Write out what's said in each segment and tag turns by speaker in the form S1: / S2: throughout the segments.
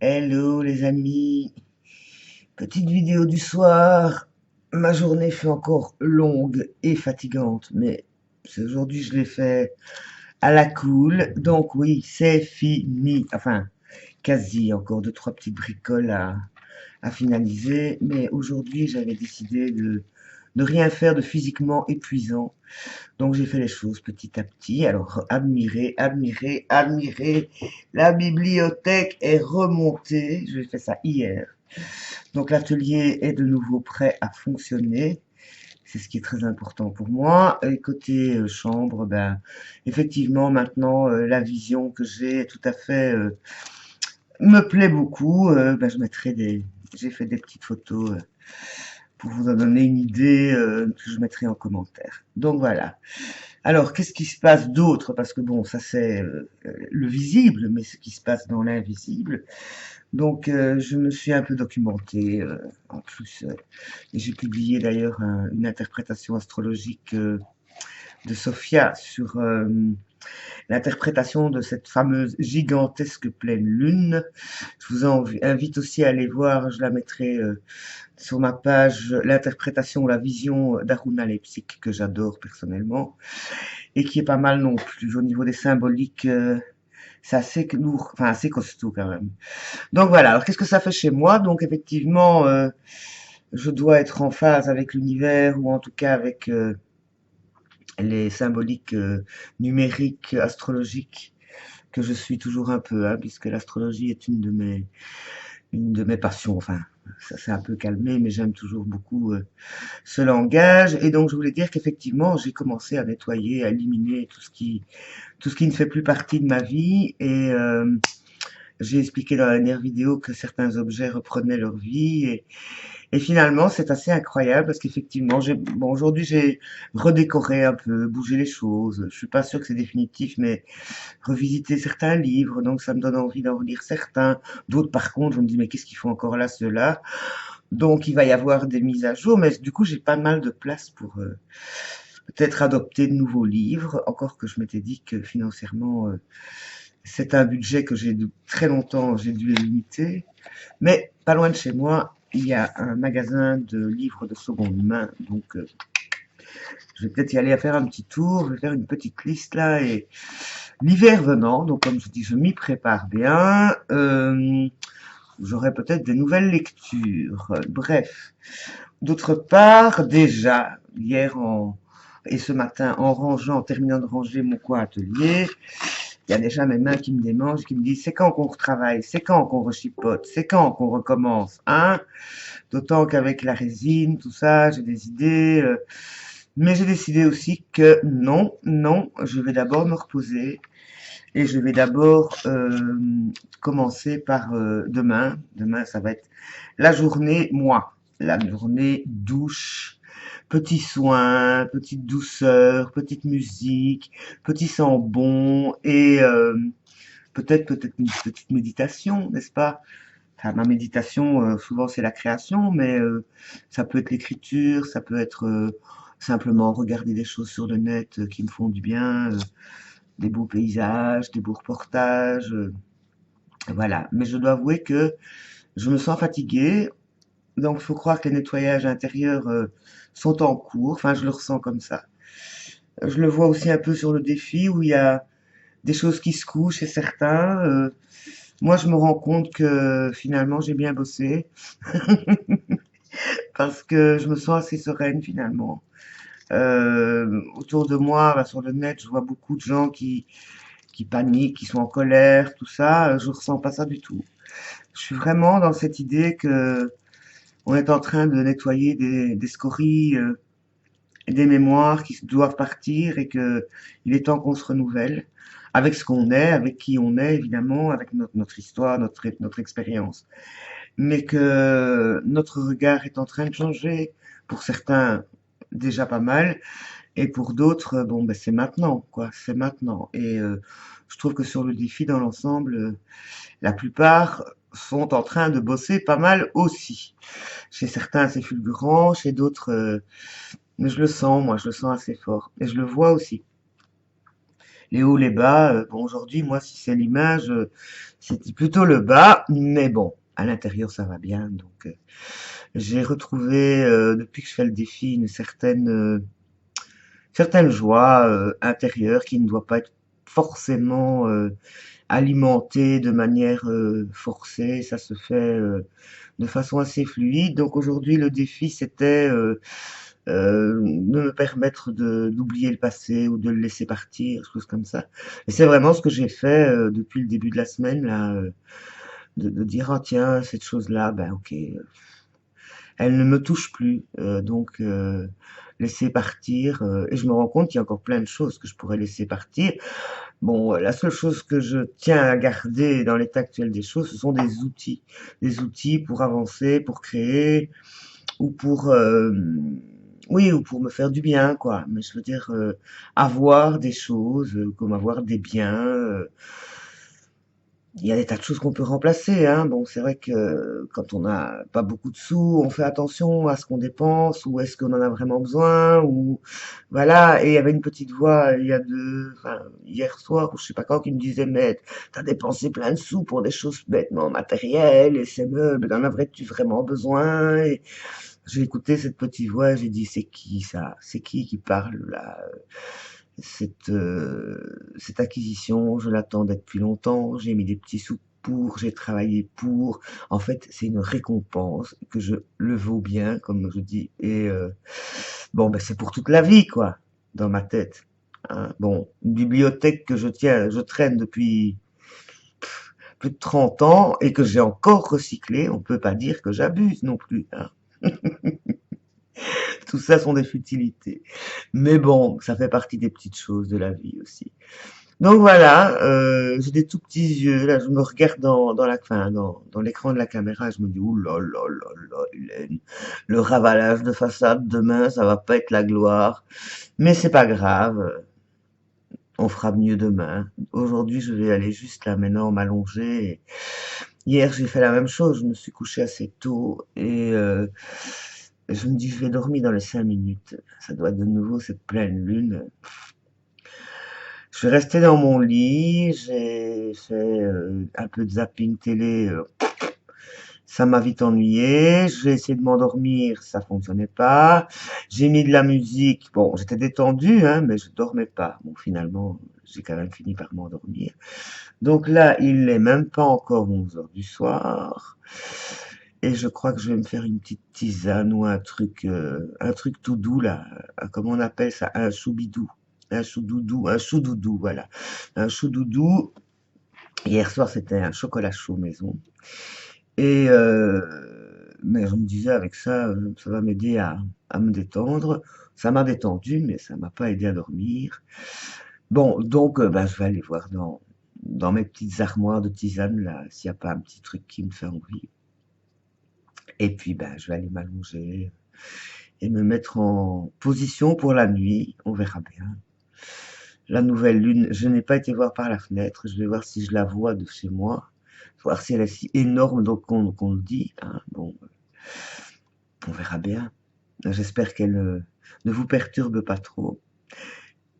S1: Hello les amis, petite vidéo du soir. Ma journée fait encore longue et fatigante, mais aujourd'hui je l'ai fait à la cool. Donc oui, c'est fini. Enfin, quasi, encore deux, trois petites bricoles à finaliser. Mais aujourd'hui j'avais décidé de rien faire de physiquement épuisant. Donc j'ai fait les choses petit à petit. Alors admirez, admirez, admirez. La bibliothèque est remontée. J'ai fait ça hier. Donc l'atelier est de nouveau prêt à fonctionner. C'est ce qui est très important pour moi. Et côté chambre, ben effectivement maintenant la vision que j'ai tout à fait me plaît beaucoup. Ben, j'ai fait des petites photos pour vous en donner une idée que je mettrai en commentaire. Donc voilà. Alors, qu'est-ce qui se passe d'autre? Parce que bon, ça c'est le visible, mais ce qui se passe dans l'invisible. Donc, je me suis un peu documentée. En plus, et j'ai publié d'ailleurs une interprétation astrologique de Sophia sur l'interprétation de cette fameuse gigantesque pleine lune. Je vous invite aussi à aller voir, je la mettrai sur ma page, l'interprétation, la vision d'Aruna Lepsic, que j'adore personnellement, et qui est pas mal non plus. Au niveau des symboliques, c'est assez lourd, enfin assez costaud quand même. Donc voilà, alors qu'est-ce que ça fait chez moi? Donc effectivement, je dois être en phase avec l'univers, ou en tout cas avec les symboliques numériques, astrologiques, que je suis toujours un peu, hein, puisque l'astrologie est une de mes passions. Enfin, ça s'est un peu calmé, mais j'aime toujours beaucoup ce langage. Et donc, je voulais dire qu'effectivement, j'ai commencé à nettoyer, à éliminer tout ce qui ne fait plus partie de ma vie. Et j'ai expliqué dans la dernière vidéo que certains objets reprenaient leur vie. Et finalement, c'est assez incroyable parce qu'effectivement, bon, aujourd'hui, j'ai redécoré un peu, bougé les choses. Je suis pas sûre que c'est définitif, mais revisiter certains livres, donc ça me donne envie d'en relire certains. D'autres, par contre, je me dis, mais qu'est-ce qu'ils font encore là, ceux-là? Donc, il va y avoir des mises à jour, mais du coup, j'ai pas mal de place pour peut-être adopter de nouveaux livres. Encore que je m'étais dit que financièrement, c'est un budget que j'ai de très longtemps, j'ai dû limiter. Mais pas loin de chez moi, il y a un magasin de livres de seconde main, donc je vais peut-être y aller à faire un petit tour, je vais faire une petite liste là, et l'hiver venant, donc comme je dis, je m'y prépare bien, j'aurai peut-être des nouvelles lectures. Bref, d'autre part, déjà, et ce matin, en terminant de ranger mon coin atelier, il y a déjà mes mains qui me démangent, qui me disent c'est quand qu'on retravaille, c'est quand qu'on rechipote, c'est quand qu'on recommence, hein? D'autant qu'avec la résine, tout ça, j'ai des idées, mais j'ai décidé aussi que non, non, je vais d'abord me reposer et je vais d'abord commencer par demain. Demain, ça va être la journée, moi, la journée douche, petits soins, petite douceur, petite musique, petit sent bon et peut-être une petite méditation, n'est-ce pas? Enfin, ma méditation, souvent c'est la création, mais ça peut être l'écriture, ça peut être simplement regarder des choses sur le net qui me font du bien, des beaux paysages, des beaux reportages, voilà. Mais je dois avouer que je me sens fatiguée, donc il faut croire que les nettoyages intérieurs sont en cours. Enfin, je le ressens comme ça. Je le vois aussi un peu sur le défi où il y a des choses qui se couchent chez certains. Moi, je me rends compte que finalement, j'ai bien bossé parce que je me sens assez sereine finalement. Autour de moi, bah, sur le net, je vois beaucoup de gens qui paniquent, qui sont en colère, tout ça. Je ressens pas ça du tout. Je suis vraiment dans cette idée que on est en train de nettoyer des scories, des mémoires qui doivent partir et que il est temps qu'on se renouvelle avec ce qu'on est, avec qui on est évidemment, avec notre histoire, notre expérience. Mais que notre regard est en train de changer. Pour certains, déjà pas mal, et pour d'autres, bon, ben, c'est maintenant, quoi, c'est maintenant. Et je trouve que sur le défi, dans l'ensemble, la plupart sont en train de bosser pas mal aussi. Chez certains, c'est fulgurant, chez d'autres, mais je le sens, moi, je le sens assez fort. Et je le vois aussi. les hauts, les bas. Bon, aujourd'hui, moi, si c'est l'image, c'était plutôt le bas, mais bon, à l'intérieur, ça va bien. Donc, j'ai retrouvé, depuis que je fais le défi, une certaine joie intérieure qui ne doit pas être forcément alimentée de manière forcée. Ça se fait de façon assez fluide. Donc aujourd'hui, le défi, c'était de me permettre d'oublier le passé ou de le laisser partir, choses comme ça. Et c'est vraiment ce que j'ai fait depuis le début de la semaine, là, de dire, ah tiens, cette chose-là, ben ok, elle ne me touche plus, donc laisser partir. Et je me rends compte qu'il y a encore plein de choses que je pourrais laisser partir. Bon, la seule chose que je tiens à garder dans l'état actuel des choses, ce sont des outils pour avancer, pour créer, ou pour, oui, ou pour me faire du bien, quoi. Mais je veux dire, avoir des choses, comme avoir des biens. Il y a des tas de choses qu'on peut remplacer, hein. Bon, c'est vrai que quand on n'a pas beaucoup de sous, on fait attention à ce qu'on dépense, ou est-ce qu'on en a vraiment besoin, ou voilà. Et il y avait une petite voix enfin, hier soir, ou je sais pas quand, qui me disait, mais t'as dépensé plein de sous pour des choses bêtement matérielles, et ces meubles, en avrais-tu vraiment besoin? Et j'ai écouté cette petite voix, j'ai dit, c'est qui ça? C'est qui parle là? Cette acquisition, je l'attendais depuis longtemps, j'ai mis des petits sous pour, j'ai travaillé pour. En fait, c'est une récompense que je le vaux bien, comme je dis. Et bon, ben c'est pour toute la vie, quoi, dans ma tête. Hein. Bon, une bibliothèque que je traîne depuis plus de 30 ans et que j'ai encore recyclée, on peut pas dire que j'abuse non plus. Hein. Tout ça sont des futilités. Mais bon, ça fait partie des petites choses de la vie aussi. Donc voilà, j'ai des tout petits yeux. Là, je me regarde enfin, dans l'écran de la caméra, je me dis, ouh là là là là, Hélène, le ravalage de façade demain, ça va pas être la gloire. Mais c'est pas grave, on fera mieux demain. Aujourd'hui, je vais aller juste là maintenant m'allonger. Hier, j'ai fait la même chose, je me suis couché assez tôt et je me dis, je vais dormir dans les 5 minutes. Ça doit être de nouveau cette pleine lune. Je suis resté dans mon lit, j'ai fait un peu de zapping télé, ça m'a vite ennuyé. J'ai essayé de m'endormir, ça fonctionnait pas. J'ai mis de la musique, bon, j'étais détendu, hein, mais je dormais pas. Bon, finalement, j'ai quand même fini par m'endormir. Donc là, il est même pas encore 11 heures du soir. Et je crois que je vais me faire une petite tisane ou un truc tout doux là, comment on appelle ça, un choubidou, un choudoudou, voilà, un choudoudou. Hier soir, c'était un chocolat chaud maison. Et mais je me disais avec ça, ça va m'aider à me détendre. Ça m'a détendu, mais ça m'a pas aidé à dormir. Bon, donc, ben, je vais aller voir dans mes petites armoires de tisane là, s'il n'y a pas un petit truc qui me fait envie. Et puis, ben, je vais aller m'allonger et me mettre en position pour la nuit. On verra bien. La nouvelle lune, je n'ai pas été voir par la fenêtre. Je vais voir si je la vois de chez moi. Voir si elle est si énorme donc qu'on le dit. Hein. Bon, on verra bien. J'espère qu'elle ne vous perturbe pas trop.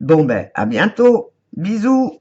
S1: Bon, ben, à bientôt. Bisous.